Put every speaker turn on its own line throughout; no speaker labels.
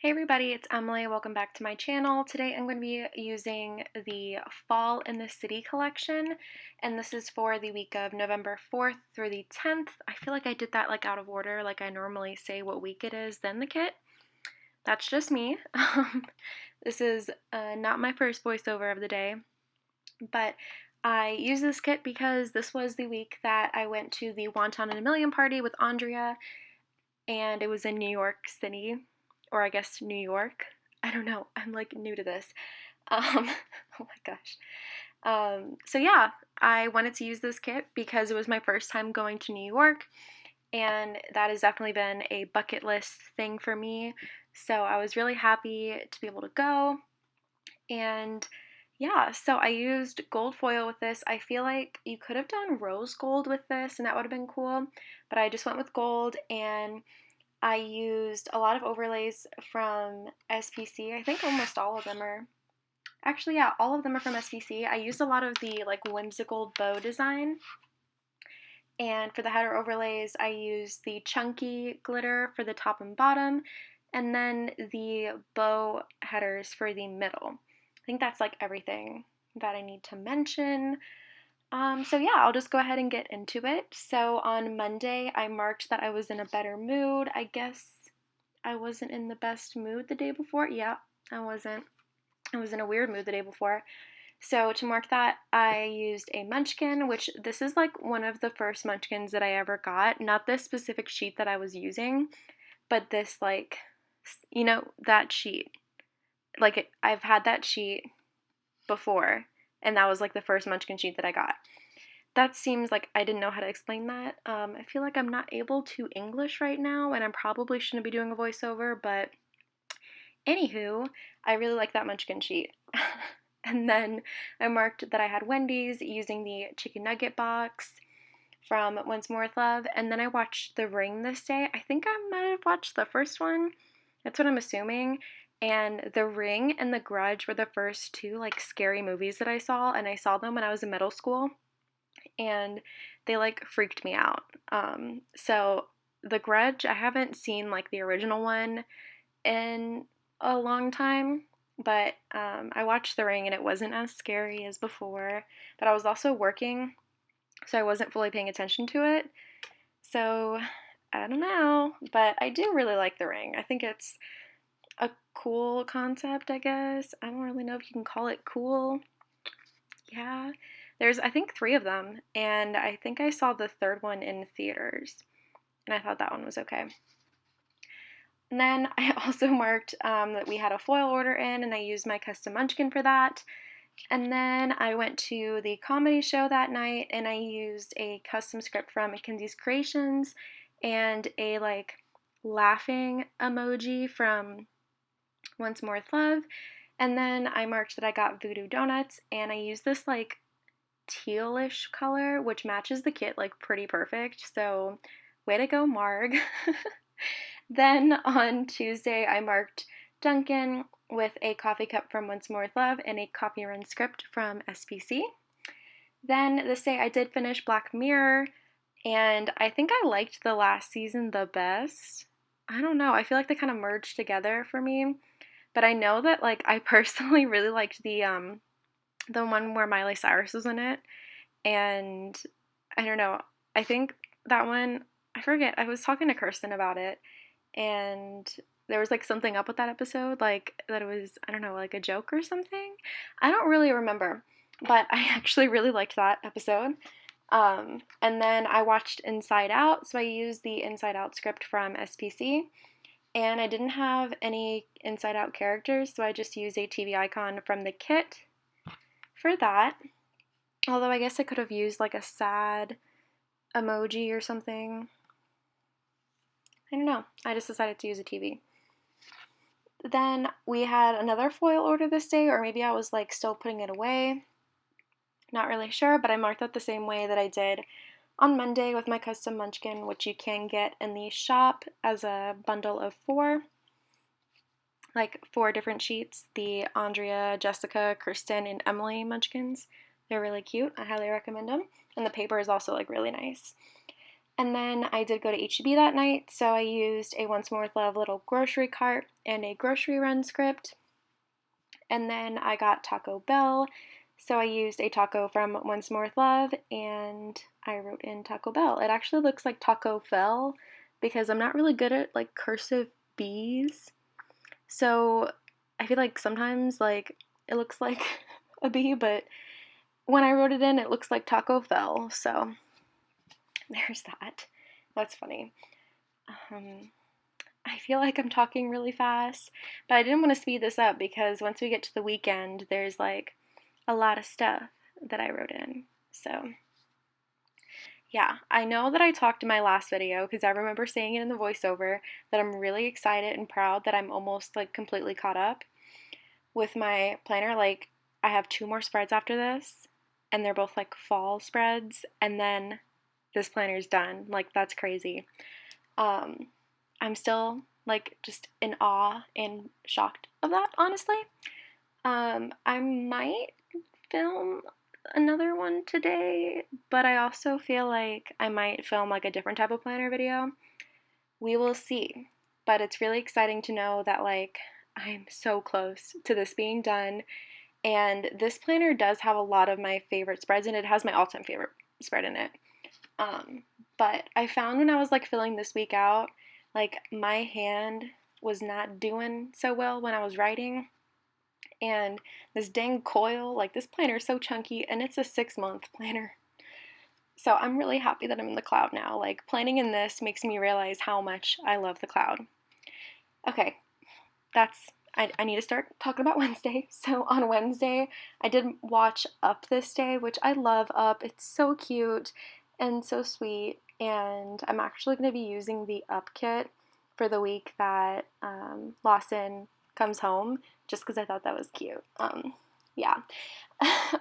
Hey everybody, it's Emily. Welcome back to my channel. Today I'm going to be using the Fall in the City collection, and this is for the week of November 4th through the 10th. I feel like I did that out of order, like I normally say what week it is, then the kit. That's just me. This is not my first voiceover of the day, but I used this kit because this was the week that I went to the Wonton and a Million party with Andrea, and it was in New York City, or I guess New York. I don't know. I'm like new to this. Oh my gosh. So yeah, I wanted to use this kit because it was my first time going to New York, and that has definitely been a bucket list thing for me. So I was really happy to be able to go, and yeah, so I used gold foil with this. I feel like you could have done rose gold with this, and that would have been cool, but I just went with gold, and I used a lot of overlays from SPC. I think almost all of them are. Actually, yeah, all of them are from SPC. I used a lot of the whimsical bow design. And for the header overlays, I used the chunky glitter for the top and bottom, and then the bow headers for the middle. I think that's everything that I need to mention. So yeah, I'll just go ahead and get into it. So on Monday, I marked that I was in a better mood. I guess I wasn't in the best mood the day before. Yeah, I wasn't. I was in a weird mood the day before. So to mark that, I used a munchkin, which this is one of the first munchkins that I ever got. Not this specific sheet that I was using, but this that sheet. I've had that sheet before, and that was the first munchkin sheet that I got. That seems like I didn't know how to explain that. I feel like I'm not able to English right now, and I probably shouldn't be doing a voiceover, but anywho, I really like that munchkin sheet. And then I marked that I had Wendy's using the chicken nugget box from Once More with Love, and then I watched The Ring this day. I think I might have watched the first one. That's what I'm assuming. And The Ring and The Grudge were the first two scary movies that I saw, and I saw them when I was in middle school, and they freaked me out. So The Grudge, I haven't seen the original one in a long time, but I watched The Ring and it wasn't as scary as before, but I was also working, so I wasn't fully paying attention to it. So I don't know, but I do really like The Ring. I think it's a cool concept, I guess. I don't really know if you can call it cool. Yeah. There's, I think, 3 of them, and I think I saw the third one in theaters, and I thought that one was okay. And then I also marked that we had a foil order in, and I used my custom munchkin for that. And then I went to the comedy show that night, and I used a custom script from Mackenzie's Creations and a laughing emoji from Once More with Love. And then I marked that I got Voodoo Donuts, and I used this tealish color, which matches the kit pretty perfect. So way to go, Marg. Then on Tuesday, I marked Duncan with a coffee cup from Once More with Love and a copy run script from SPC. Then this day I did finish Black Mirror, and I think I liked the last season the best. I don't know, I feel like they kind of merged together for me, but I know that I personally really liked the one where Miley Cyrus was in it, and I don't know, I think that one, I forget, I was talking to Kirsten about it, and there was something up with that episode, that it was, I don't know, a joke or something. I don't really remember, but I actually really liked that episode. And then I watched Inside Out, so I used the Inside Out script from SPC, and I didn't have any Inside Out characters, so I just used a TV icon from the kit for that. Although I guess I could have used a sad emoji or something. I don't know. I just decided to use a TV. Then we had another foil order this day, or maybe I was still putting it away. Not really sure, but I marked that the same way that I did on Monday with my custom munchkin, which you can get in the shop as a bundle of 4. 4 different sheets. The Andrea, Jessica, Kirsten, and Emily munchkins. They're really cute. I highly recommend them. And the paper is also really nice. And then I did go to HEB that night, so I used a Once More with Love little grocery cart and a grocery run script. And then I got Taco Bell, so I used a taco from Once More with Love, and I wrote in Taco Bell. It actually looks like Taco Fell, because I'm not really good at, like, cursive B's. So I feel like sometimes, like, it looks like a B, but when I wrote it in, it looks like Taco Fell, so there's that. That's funny. I feel like I'm talking really fast, but I didn't want to speed this up because once we get to the weekend, there's like a lot of stuff that I wrote in. So, yeah, I know that I talked in my last video because I remember saying it in the voiceover that I'm really excited and proud that I'm almost like completely caught up with my planner. Like, I have 2 more spreads after this, and they're both like fall spreads, and then this planner's done. Like, that's crazy. I'm still like just in awe and shocked of that, honestly. I might film another one today, but I also feel like I might film like a different type of planner video. We will see. But it's really exciting to know that like I'm so close to this being done. And this planner does have a lot of my favorite spreads, and it has my all-time favorite spread in it. But I found when I was like filling this week out, like my hand was not doing so well when I was writing, and this dang coil, like this planner is so chunky, and it's a 6-month planner. So I'm really happy that I'm in the cloud now. Like, planning in this makes me realize how much I love the cloud. Okay, I need to start talking about Wednesday. So on Wednesday, I did watch Up this day, which I love Up. It's so cute and so sweet, and I'm actually going to be using the Up kit for the week that Lawson comes home, just because I thought that was cute. Yeah. Oh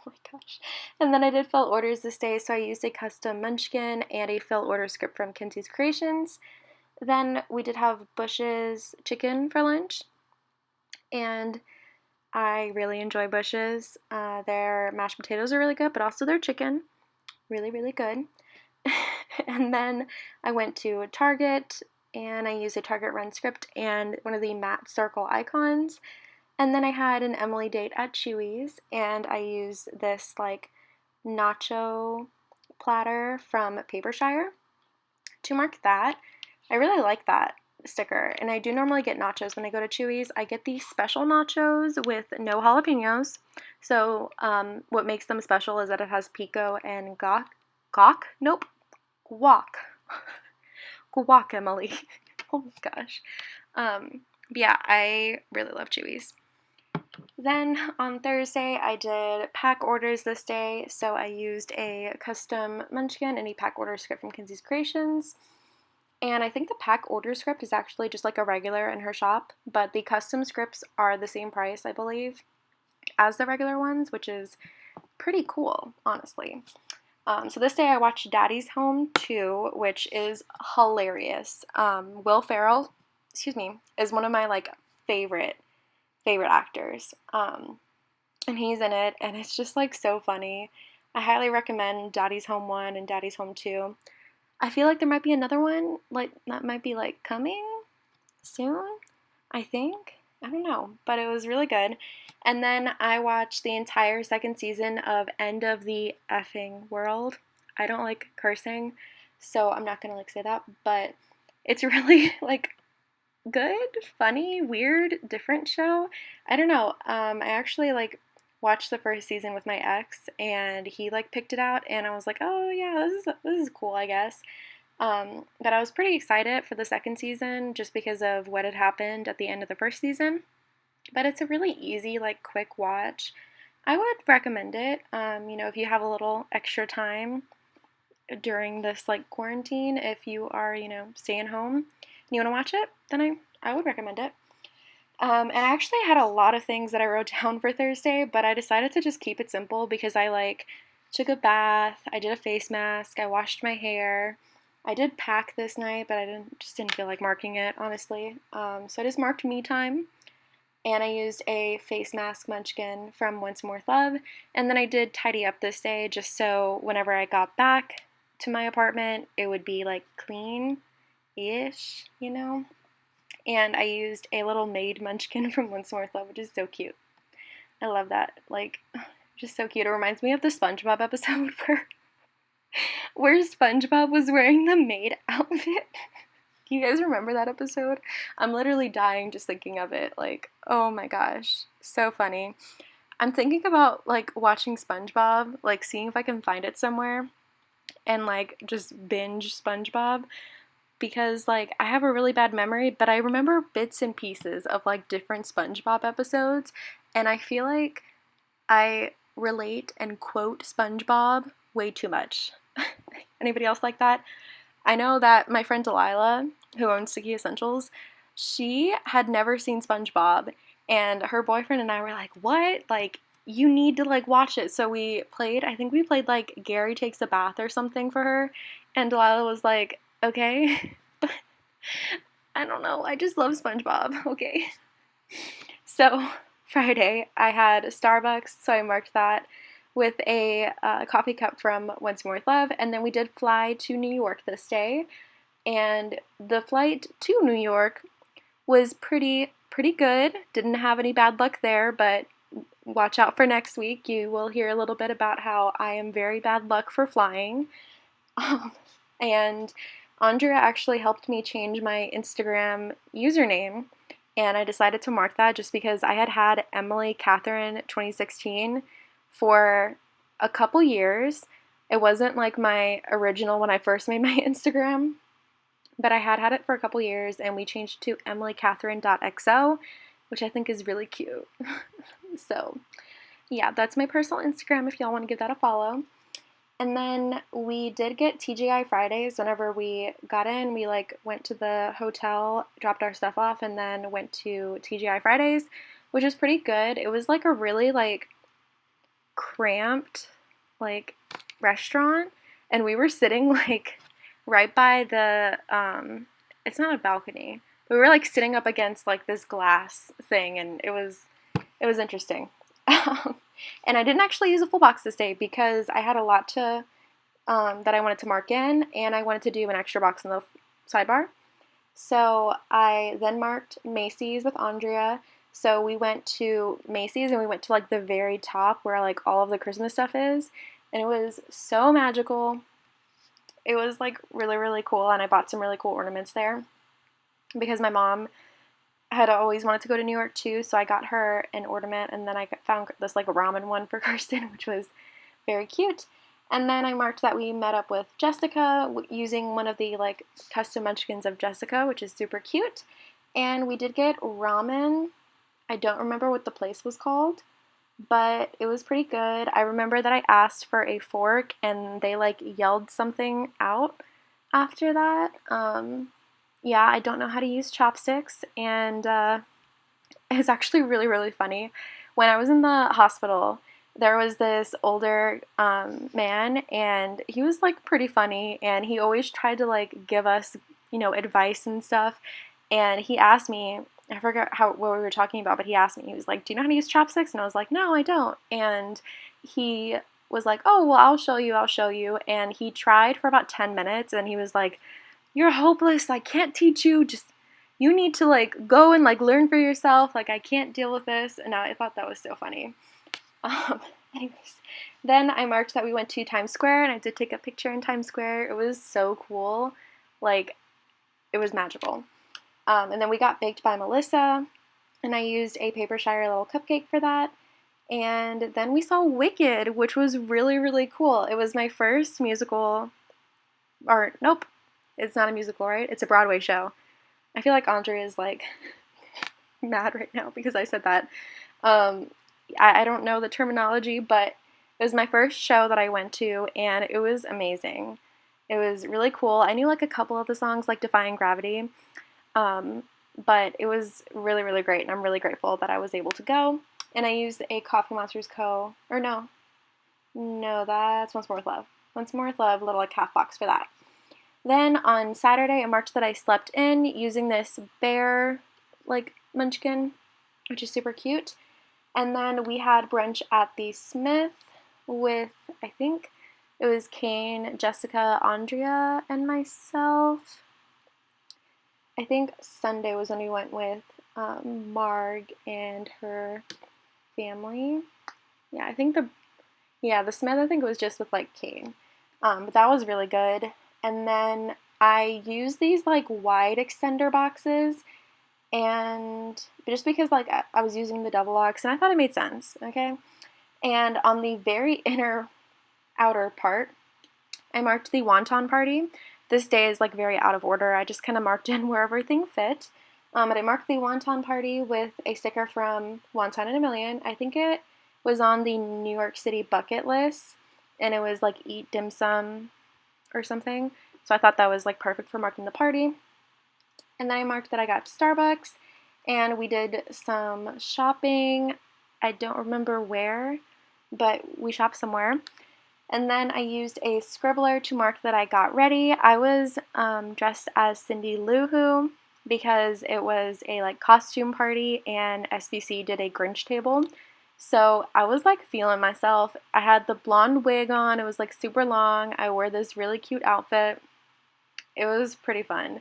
my gosh. And then I did fill orders this day, so I used a custom munchkin and a fill order script from Kinsey's Creations. Then we did have Bush's chicken for lunch, and I really enjoy Bush's. Their mashed potatoes are really good, but also their chicken, really, really good. And then I went to Target, and I used a Target run script and one of the matte circle icons. And then I had an Emily date at Chewy's, and I used this like nacho platter from Papershire to mark that. I really like that sticker, and I do normally get nachos when I go to Chewy's. I get these special nachos with no jalapenos. So what makes them special is that it has pico and guac. Guac, Emily. Oh my gosh. Yeah, I really love Chewy's. Then on Thursday, I did pack orders this day, so I used a custom munchkin and a pack order script from Kinsey's Creations. And I think the pack order script is actually just like a regular in her shop, but the custom scripts are the same price, I believe, as the regular ones, which is pretty cool, honestly. So this day I watched Daddy's Home 2, which is hilarious. Will Ferrell, is one of my like favorite actors. And he's in it, and it's just like so funny. I highly recommend Daddy's Home 1 and Daddy's Home 2. I feel like there might be another one like that might be like coming soon, I think. I don't know, but it was really good. And then I watched the entire 2nd season of End of the Effing World. I don't like cursing, so I'm not gonna like say that, but it's really like good, funny, weird, different show. I don't know. I actually like watched the 1st season with my ex, and he like picked it out, and I was like, oh yeah, this is cool, I guess. But I was pretty excited for the 2nd season just because of what had happened at the end of the 1st season. But it's a really easy, like, quick watch. I would recommend it. If you have a little extra time during this like quarantine, if you are, staying home and you want to watch it, then I would recommend it. And I actually had a lot of things that I wrote down for Thursday, but I decided to just keep it simple because I like took a bath, I did a face mask, I washed my hair. I did pack this night, but I just didn't feel like marking it, honestly. So I just marked me time, and I used a face mask munchkin from Once More with Love, and then I did tidy up this day just so whenever I got back to my apartment, it would be like clean-ish, you know? And I used a little maid munchkin from Once More with Love, which is so cute. I love that. Like, just so cute. It reminds me of the SpongeBob episode where SpongeBob was wearing the maid outfit. You guys remember that episode? I'm literally dying just thinking of it. Like, oh my gosh, so funny. I'm thinking about like watching SpongeBob, like seeing if I can find it somewhere and like just binge SpongeBob, because like I have a really bad memory, but I remember bits and pieces of like different SpongeBob episodes, and I feel like I relate and quote SpongeBob way too much. Anybody else like that? I know that my friend Delilah, who owns Sticky Essentials, she had never seen SpongeBob, and her boyfriend and I were like, what? Like, you need to, like, watch it. So we played, I think we played, like, Gary Takes a Bath or something for her, and Delilah was like, okay. But I don't know, I just love SpongeBob, okay. So Friday, I had Starbucks, so I marked that with a coffee cup from Once More with Love, and then we did fly to New York this day, and the flight to New York was pretty good. Didn't have any bad luck there, but watch out for next week. You will hear a little bit about how I am very bad luck for flying. And Andrea actually helped me change my Instagram username, and I decided to mark that just because I had Emily Catherine 2016 for a couple years. It wasn't like my original when I first made my Instagram, but I had it for a couple years, and we changed to emilycatherine.xo, which I think is really cute. So yeah, that's my personal Instagram if y'all want to give that a follow. And then we did get TGI Fridays. Whenever we got in, we like went to the hotel, dropped our stuff off, and then went to TGI Fridays, which is pretty good. It was like a really like cramped like restaurant, and we were sitting like right by the it's not a balcony, but we were like sitting up against like this glass thing, and it was interesting. And I didn't actually use a full box this day because I had a lot to that I wanted to mark in, and I wanted to do an extra box in the sidebar. So I then marked Macy's with Andrea. So we went to Macy's, and we went to like the very top where like all of the Christmas stuff is, and it was so magical. It was like really cool, and I bought some really cool ornaments there because my mom had always wanted to go to New York too, so I got her an ornament, and then I found this like ramen one for Kirsten, which was very cute. And then I marked that we met up with Jessica using one of the like custom munchkins of Jessica, which is super cute. And we did get ramen. I don't remember what the place was called, but it was pretty good. I remember that I asked for a fork, and they like yelled something out after that. Yeah, I don't know how to use chopsticks, and it's actually really funny. When I was in the hospital, there was this older man, and he was like pretty funny, and he always tried to like give us, you know, advice and stuff. And he asked me, I forgot what we were talking about, but he asked me, he was like, "Do you know how to use chopsticks?" And I was like, "No, I don't." And he was like, "Oh, well, I'll show you." And he tried for about 10 minutes, and he was like, "You're hopeless. I can't teach you. Just, you need to like go and like learn for yourself. Like, I can't deal with this." And I thought that was so funny. Anyways, then I marked that we went to Times Square, and I did take a picture in Times Square. It was so cool. Like, it was magical. And then we got baked by Melissa, and I used a Paper Shire little cupcake for that. And then we saw Wicked, which was really cool. It was my first musical, or nope, it's not a musical, right? It's a Broadway show. I feel like Andrea is like mad right now because I said that. I don't know the terminology, but it was my first show that I went to, and it was amazing. It was really cool. I knew like a couple of the songs, like Defying Gravity, but it was really great, and I'm really grateful that I was able to go. And I used a Coffee Monsters Co. Or no, that's Once More with Love. Once More with Love, little like half box for that. Then on Saturday, I marked that I slept in using this bear like munchkin, which is super cute. And then we had brunch at the Smith with, I think, It was Kane, Jessica, Andrea, and myself. I think Sunday was when we went with Marg and her family. Yeah, I think the Smith, I think it was just with like Kane. But that was really good. And then I used these like wide extender boxes, and just because like I was using the double locks and I thought it made sense, okay? And on the very inner outer part, I marked the wonton party. This day is like very out of order. I just kind of marked in where everything fit. But I marked the wonton party with a sticker from Wonton in a Million. I think it was on the New York City bucket list, and it was like eat dim sum or something. So I thought that was like perfect for marking the party. And then I marked that I got Starbucks, and we did some shopping. I don't remember where, but we shopped somewhere. And then I used a scribbler to mark that I got ready. I was dressed as Cindy Lou Who because it was a like costume party and SPC did a Grinch table. So I was like feeling myself. I had the blonde wig on. It was like super long. I wore this really cute outfit. It was pretty fun.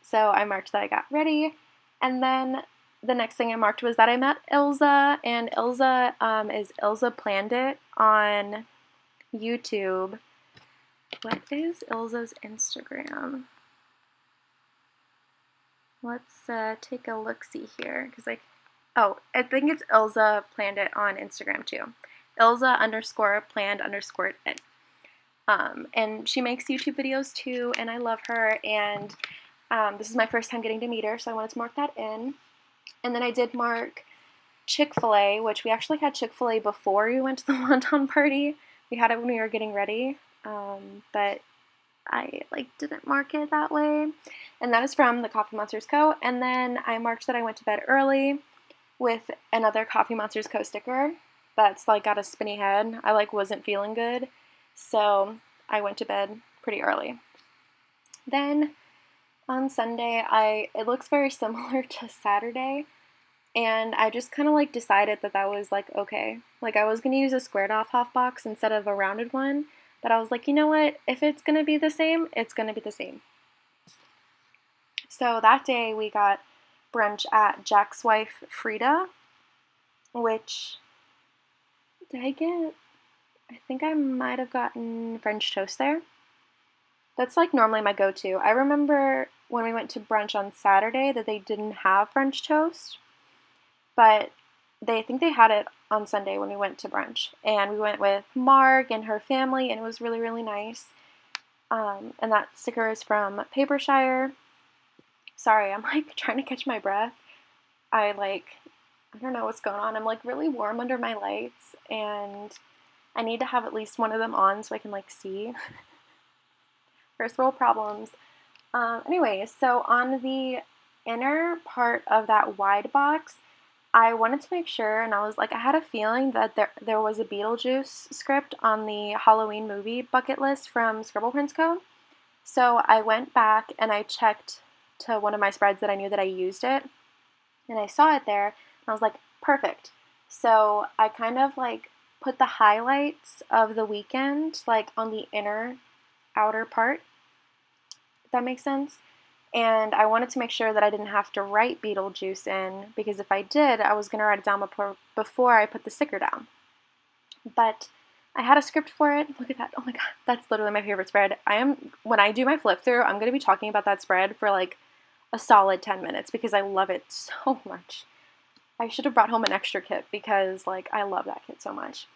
So I marked that I got ready. And then the next thing I marked was that I met Ilza. And Ilza is Ilza Planned It on YouTube. What is Ilza's Instagram? Let's take a look-see here, because I think it's Ilza Planned It on Instagram too. Ilza_planned_it. And she makes YouTube videos too, and I love her, and this is my first time getting to meet her, so I wanted to mark that in. And then I did mark Chick-fil-A, which we actually had Chick-fil-A before we went to the wonton party. We had it when we were getting ready, but I didn't mark it that way. And that is from the Coffee Monsters Co. And then I marked that I went to bed early with another Coffee Monsters Co. sticker that's like got a spinny head. I wasn't feeling good, so I went to bed pretty early. Then on Sunday, it looks very similar to Saturday. And I just kind of decided that was okay. I was going to use a squared off half box instead of a rounded one. But I was like, you know what? If it's going to be the same, it's going to be the same. So that day we got brunch at Jack's wife, Frida. Which, did I get? I think I might have gotten French toast there. That's normally my go-to. I remember when we went to brunch on Saturday that they didn't have French toast. But I think they had it on Sunday when we went to brunch. And we went with Marg and her family, and it was really, really nice. And that sticker is from Papershire. Sorry, I'm trying to catch my breath. I don't know what's going on. I'm really warm under my lights, and I need to have at least one of them on so I can see. First world problems. Anyways, so on the inner part of that wide box, I wanted to make sure, and I was I had a feeling that there was a Beetlejuice script on the Halloween movie bucket list from Scribble Prints Co. So I went back and I checked to one of my spreads that I knew that I used it, and I saw it there, and I was like, perfect. So I kind of put the highlights of the weekend on the outer part, if that makes sense. And I wanted to make sure that I didn't have to write Beetlejuice in, because if I did, I was going to write it down before I put the sticker down. But I had a script for it. Look at that. Oh my god, that's literally my favorite spread. When I do my flip through, I'm going to be talking about that spread for a solid 10 minutes because I love it so much. I should have brought home an extra kit because I love that kit so much.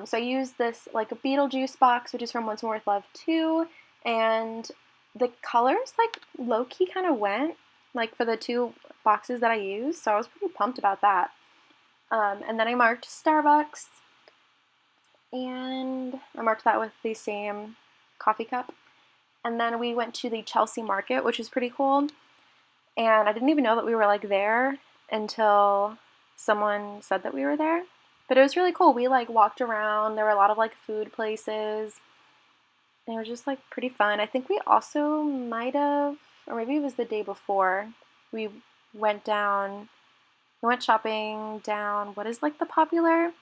So I used this a Beetlejuice box, which is from Once More with Love 2, and the colors low-key kind of went for the two boxes that I used, so I was pretty pumped about that. And then I marked Starbucks, and I marked that with the same coffee cup. And then we went to the Chelsea Market, which was pretty cool, and I didn't even know that we were there until someone said that we were there. But it was really cool. We walked around. There were a lot of food places. It was just pretty fun. I think we also might have, or maybe it was the day before, we went shopping down, what is the popular,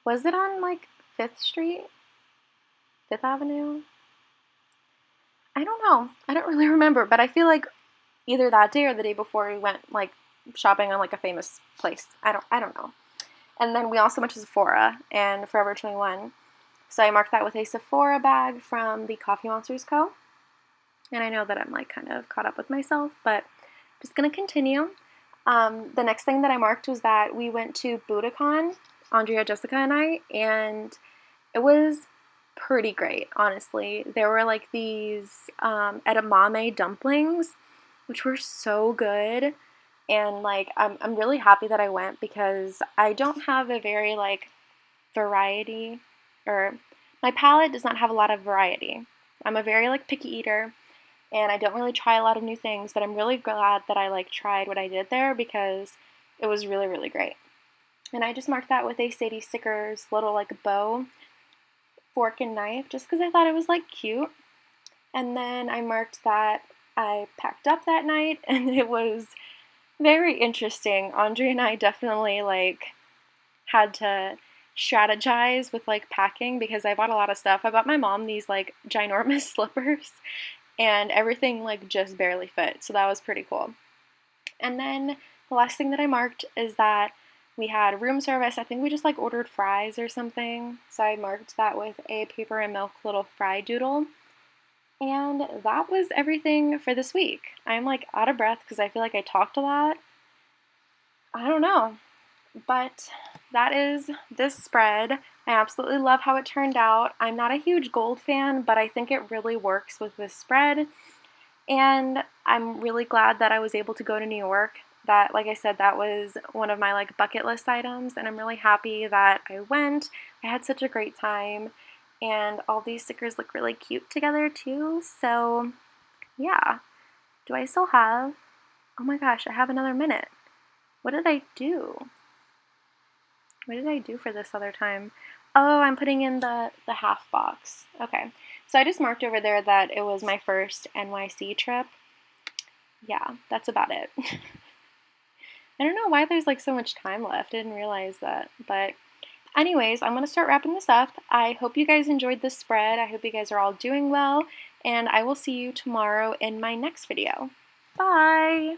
was it on 5th Street? Fifth Avenue? I don't know. I don't really remember, but I feel like either that day or the day before we went like shopping on like a famous place. I don't know. And then we also went to Sephora and Forever 21. So I marked that with a Sephora bag from the Coffee Monsters Co. And I know that I'm like kind of caught up with myself, but I'm just gonna continue. The next thing that I marked was that we went to Budokan, Andrea, Jessica, and I, and it was pretty great, honestly. There were like these edamame dumplings, which were so good. And like I'm really happy that I went because I don't have a very like variety, or my palate does not have a lot of variety. I'm a very like picky eater and I don't really try a lot of new things, but I'm really glad that I like tried what I did there because it was really, really great. And I just marked that with a Sadie Stickers little like bow fork and knife just because I thought it was like cute. And then I marked that I packed up that night and it was very interesting. Andre and I definitely like had to strategize with like packing because I bought a lot of stuff. I bought my mom these like ginormous slippers and everything like just barely fit. So that was pretty cool. And then the last thing that I marked is that we had room service. I think we just like ordered fries or something. So I marked that with a paper and milk little fry doodle. And that was everything for this week. I'm like out of breath because I feel like I talked a lot. I don't know. But that is this spread. I absolutely love how it turned out. I'm not a huge gold fan, but I think it really works with this spread. And I'm really glad that I was able to go to New York. That, like I said, that was one of my like bucket list items, and I'm really happy that I went. I had such a great time, and all these stickers look really cute together too. So, yeah. Do I still have? Oh my gosh, I have another minute. What did I do? What did I do for this other time? Oh, I'm putting in the half box. Okay. So I just marked over there that it was my first NYC trip. Yeah, that's about it. I don't know why there's like so much time left. I didn't realize that. But anyways, I'm going to start wrapping this up. I hope you guys enjoyed this spread. I hope you guys are all doing well. And I will see you tomorrow in my next video. Bye!